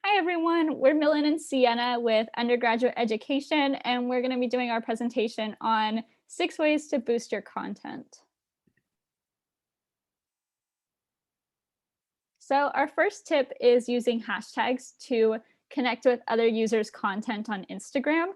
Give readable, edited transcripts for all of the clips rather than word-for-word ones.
Hi everyone, we're Millen and Sienna with undergraduate education, and we're going to be doing our presentation on 6 ways to boost your content. So our first tip is using hashtags to connect with other users' content on Instagram.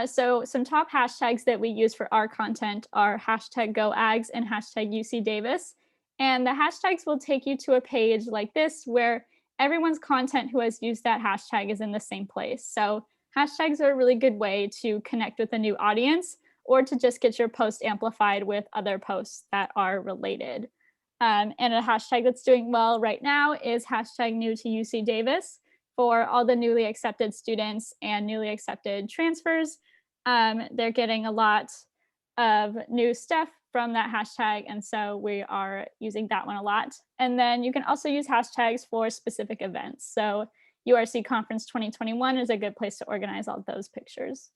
So some top hashtags that we use for our content are hashtag GoAgs and hashtag UC Davis. And the hashtags will take you to a page like this where everyone's content who has used that hashtag is in the same place. So hashtags are a really good way to connect with a new audience or to just get your post amplified with other posts that are related. And a hashtag that's doing well right now is hashtag new to UC Davis for all the newly accepted students and newly accepted transfers. They're getting a lot of new stuff from that hashtag, and so we are using that one a lot. And then you can also use hashtags for specific events. So URC Conference 2021 is a good place to organize all those pictures.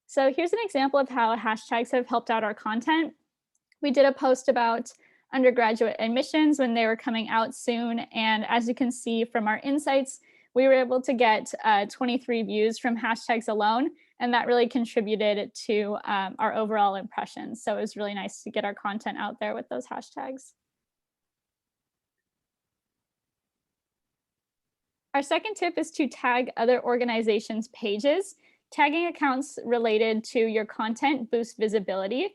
So here's an example of how hashtags have helped out our content. We did a post about undergraduate admissions when they were coming out soon. And as you can see from our insights, we were able to get 23 views from hashtags alone. And that really contributed to our overall impressions. So it was really nice to get our content out there with those hashtags. Our second tip is to tag other organizations' pages. Tagging accounts related to your content boosts visibility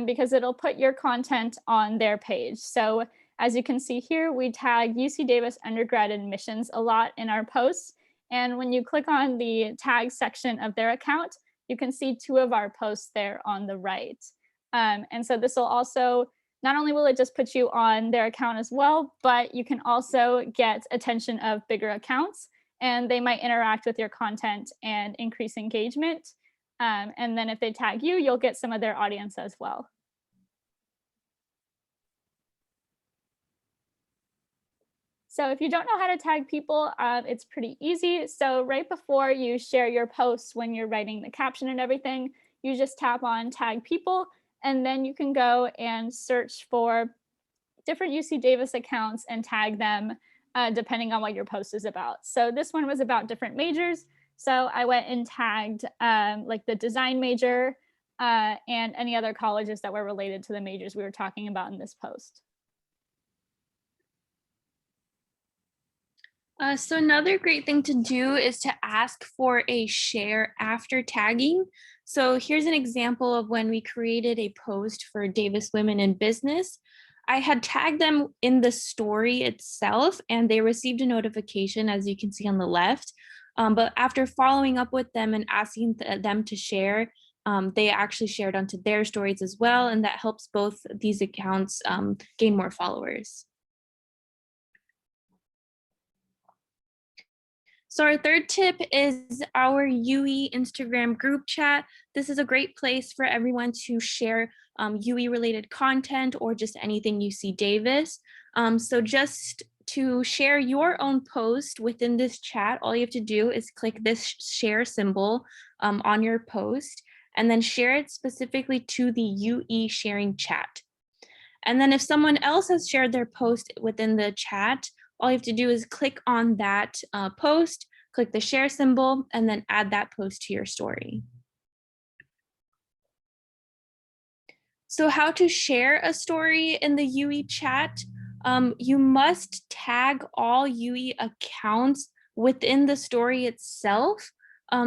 because it'll put your content on their page. So as you can see here, we tag UC Davis undergrad admissions a lot in our posts. And when you click on the tag section of their account, you can see 2 of our posts there on the right. And so this will also, not only will it just put you on their account as well, but you can also get attention of bigger accounts and they might interact with your content and increase engagement. And then if they tag you, you'll get some of their audience as well. So if you don't know how to tag people, it's pretty easy. So right before you share your posts, when you're writing the caption and everything, you just tap on tag people, and then you can go and search for different UC Davis accounts and tag them depending on what your post is about. So this one was about different majors. So I went and tagged like the design major and any other colleges that were related to the majors we were talking about in this post. So another great thing to do is to ask for a share after tagging. So here's an example of when we created a post for Davis Women in Business. I had tagged them in the story itself and they received a notification, as you can see on the left. But after following up with them and asking them to share, they actually shared onto their stories as well. And that helps both these accounts gain more followers. So our third tip is our UE Instagram group chat. This is a great place for everyone to share UE related content or just anything UC Davis. So just to share your own post within this chat, all you have to do is click this share symbol on your post and then share it specifically to the UE sharing chat. And then if someone else has shared their post within the chat, all you have to do is click on that post, click the share symbol, and then add that post to your story. So how to share a story in the UE chat? You must tag all UE accounts within the story itself.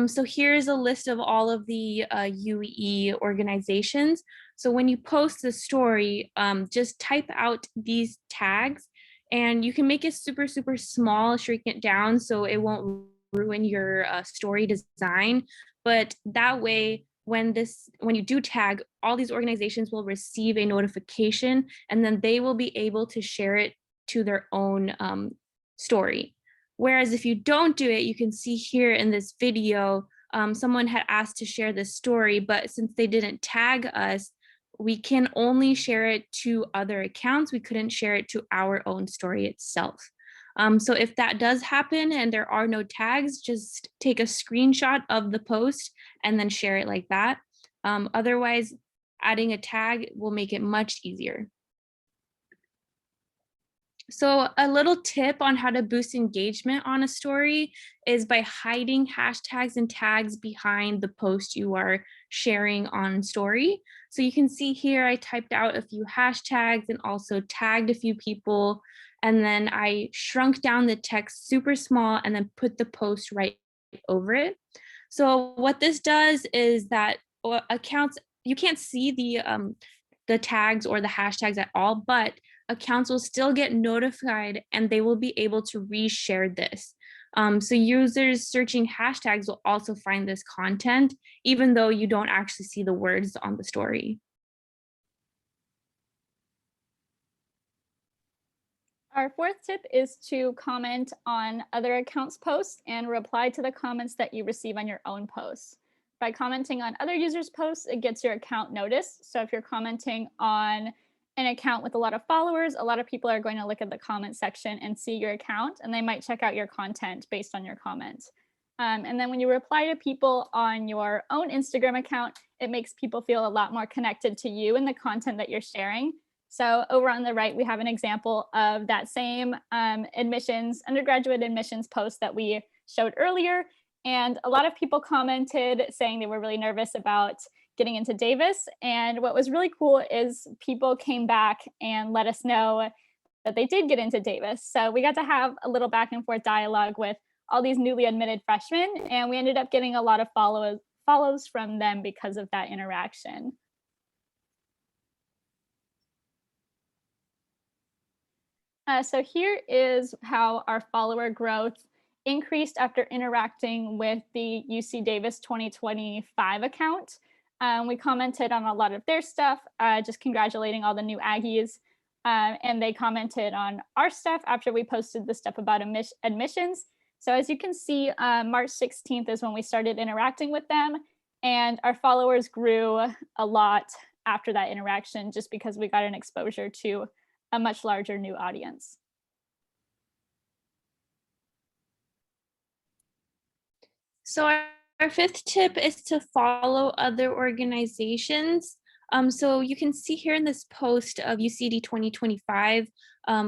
So here's a list of all of the UE organizations. So when you post the story, just type out these tags and you can make it super, super small, shrink it down so it won't ruin your story design. But that way, when you do tag, all these organizations will receive a notification and then they will be able to share it to their own story. Whereas if you don't do it, you can see here in this video, someone had asked to share this story, but since they didn't tag us, we can only share it to other accounts. We couldn't share it to our own story itself. So if that does happen and there are no tags, just take a screenshot of the post and then share it like that. Otherwise, adding a tag will make it much easier. So a little tip on how to boost engagement on a story is by hiding hashtags and tags behind the post you are sharing on story. So you can see here, I typed out a few hashtags and also tagged a few people. And then I shrunk down the text super small and then put the post right over it. So what this does is that accounts, you can't see the tags or the hashtags at all, but accounts will still get notified and they will be able to reshare this. So users searching hashtags will also find this content, even though you don't actually see the words on the story. Our fourth tip is to comment on other accounts' posts and reply to the comments that you receive on your own posts. By commenting on other users' posts, it gets your account noticed. So if you're commenting on an account with a lot of followers, a lot of people are going to look at the comment section and see your account, and they might check out your content based on your comment. And then when you reply to people on your own Instagram account, it makes people feel a lot more connected to you and the content that you're sharing. So over on the right, we have an example of that same undergraduate admissions post that we showed earlier. And a lot of people commented saying they were really nervous about getting into Davis. And what was really cool is people came back and let us know that they did get into Davis. So we got to have a little back and forth dialogue with all these newly admitted freshmen. And we ended up getting a lot of follows from them because of that interaction. So here is how our follower growth increased after interacting with the UC Davis 2025 account. We commented on a lot of their stuff, just congratulating all the new Aggies. And they commented on our stuff after we posted the stuff about admissions. So as you can see, March 16th is when we started interacting with them. And our followers grew a lot after that interaction, just because we got an exposure to a much larger new audience. So our fifth tip is to follow other organizations. So you can see here in this post of UCD 2025,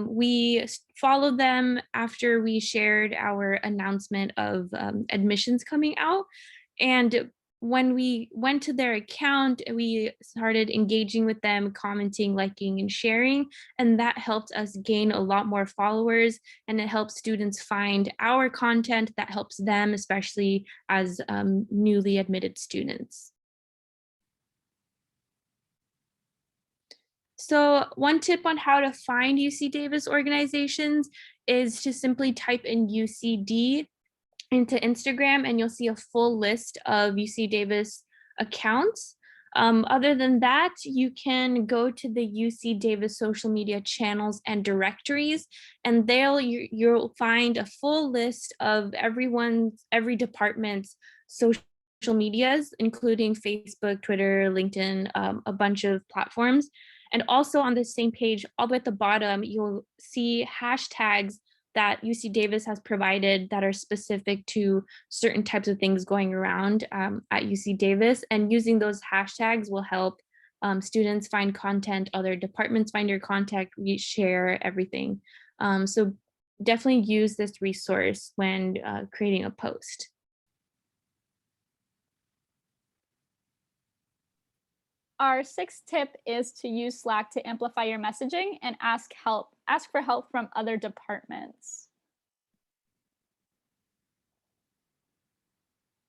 we followed them after we shared our announcement of admissions coming out. And when we went to their account, we started engaging with them, commenting, liking, and sharing. And that helped us gain a lot more followers. And it helps students find our content that helps them, especially as newly admitted students. So one tip on how to find UC Davis organizations is to simply type in UCD into Instagram and you'll see a full list of UC Davis accounts. Other than that, you can go to the UC Davis social media channels and directories, and you'll find a full list of every department's social medias, including Facebook, Twitter, LinkedIn, a bunch of platforms. And also on the same page, all the way at the bottom, you'll see hashtags that UC Davis has provided that are specific to certain types of things going around at UC Davis. And using those hashtags will help students find content, other departments find your contact, share everything. So definitely use this resource when creating a post. Our sixth tip is to use Slack to amplify your messaging and ask for help from other departments.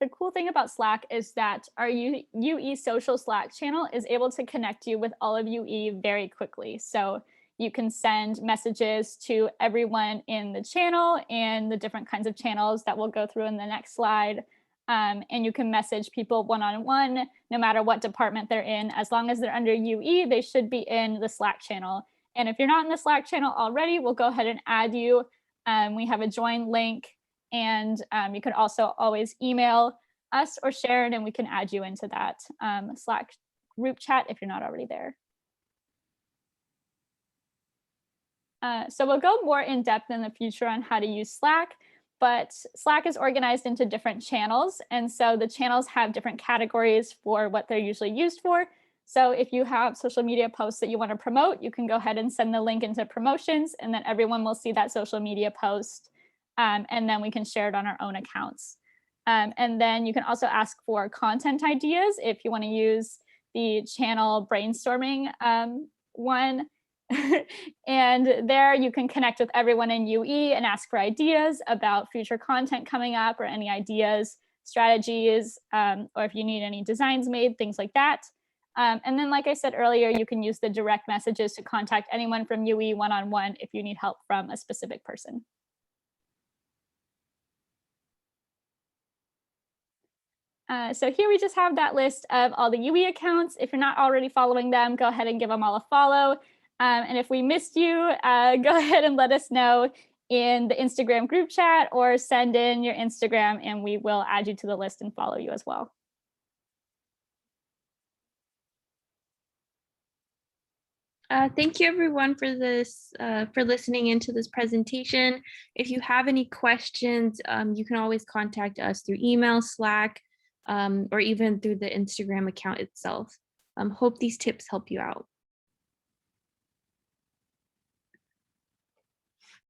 The cool thing about Slack is that our UE social Slack channel is able to connect you with all of UE very quickly. So you can send messages to everyone in the channel and the different kinds of channels that we'll go through in the next slide. And you can message people one-on-one, no matter what department they're in. As long as they're under UE, they should be in the Slack channel. And if you're not in the Slack channel already, we'll go ahead and add you. We have a join link, and you can also always email us or share it, and we can add you into that Slack group chat if you're not already there. So we'll go more in depth in the future on how to use Slack. But Slack is organized into different channels. And so the channels have different categories for what they're usually used for. So if you have social media posts that you want to promote, you can go ahead and send the link into promotions, and then everyone will see that social media post. And then we can share it on our own accounts. And then you can also ask for content ideas if you want to use the channel brainstorming one. And there you can connect with everyone in UE and ask for ideas about future content coming up or any ideas, strategies, or if you need any designs made, things like that. And then, like I said earlier, you can use the direct messages to contact anyone from UE one-on-one if you need help from a specific person. So here we just have that list of all the UE accounts. If you're not already following them, go ahead and give them all a follow. And if we missed you, go ahead and let us know in the Instagram group chat or send in your Instagram and we will add you to the list and follow you as well. Thank you everyone for this, for listening into this presentation. If you have any questions, you can always contact us through email, Slack, or even through the Instagram account itself. Hope these tips help you out.